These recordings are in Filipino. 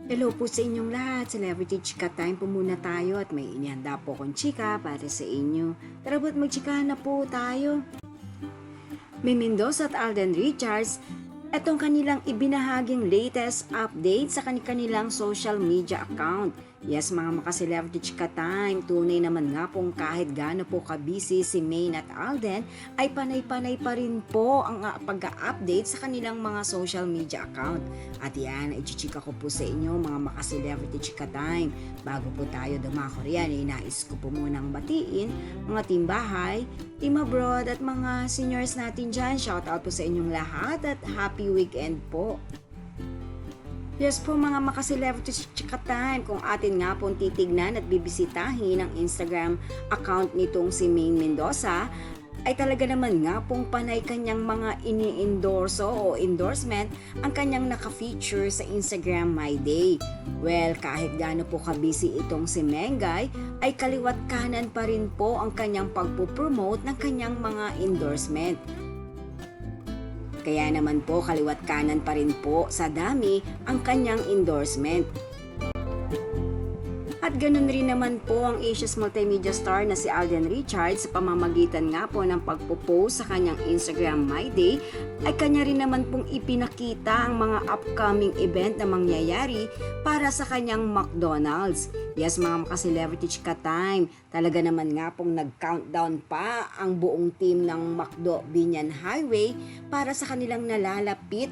Hello po sa inyong lahat. Celebrity Chika Time po muna tayo at may inihanda po akong chika para sa inyo. Tara ba't magchikahan na po tayo? May Mendoza at Alden Richards, itong kanilang ibinahaging latest update sa kanilang social media account. Yes, mga maka-celebrity chika time, tunay naman nga pong kahit gaano po kabisi si Maine at Alden, ay panay-panay pa rin po ang pag-update sa kanilang mga social media account. At yan, ichichika ko po sa inyo mga maka-celebrity chika time. Bago po tayo dumako riyan, nais ko po munang batiin mga team bahay, team abroad at mga seniors natin dyan. Shout out po sa inyong lahat at happy weekend po. Yes po mga maka-celebrity chika time, kung atin nga pong titignan at bibisitahin ang Instagram account nitong si Maine Mendoza, ay talaga naman nga pong panay kanyang mga ini-endorso o endorsement ang kanyang naka-feature sa Instagram My Day. Well, kahit gaano po kabisi itong si Mengay, ay kaliwat kanan pa rin po ang kanyang pagpupromote ng kanyang mga endorsement. Kaya naman po kaliwat kanan pa rin po sa dami ang kanyang endorsement. At ganun rin naman po ang Asia's multimedia star na si Alden Richards sa pamamagitan nga po ng pagpo-post sa kanyang Instagram My Day ay kanya rin naman pong ipinakita ang mga upcoming event na mangyayari para sa kanyang McDonald's. Yes, mga maka-celebrity chika time, talaga naman nga pong nag-countdown pa ang buong team ng McDo Binyan Highway para sa kanilang nalalapit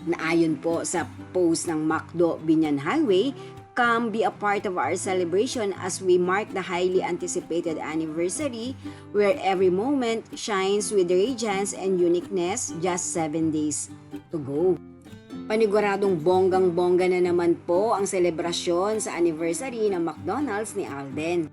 na ayon po sa post ng McDo Binyan Highway. Come be a part of our celebration as we mark the highly anticipated anniversary where every moment shines with radiance and uniqueness. Just 7 days to go. Paniguradong bonggang-bongga na naman po ang selebrasyon sa anniversary ng McDonald's ni Alden.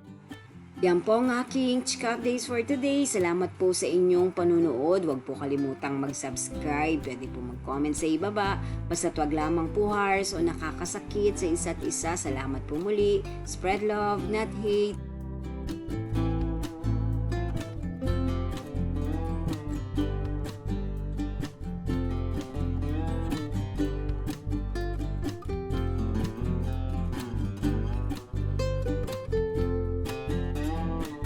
Yan po ang aking chika updates for today. Salamat po sa inyong panunood. Huwag po kalimutang mag-subscribe. Pwede po mag-comment sa ibaba. Basta't wag lamang po harsh o nakakasakit sa isa't isa. Salamat po muli. Spread love, not hate.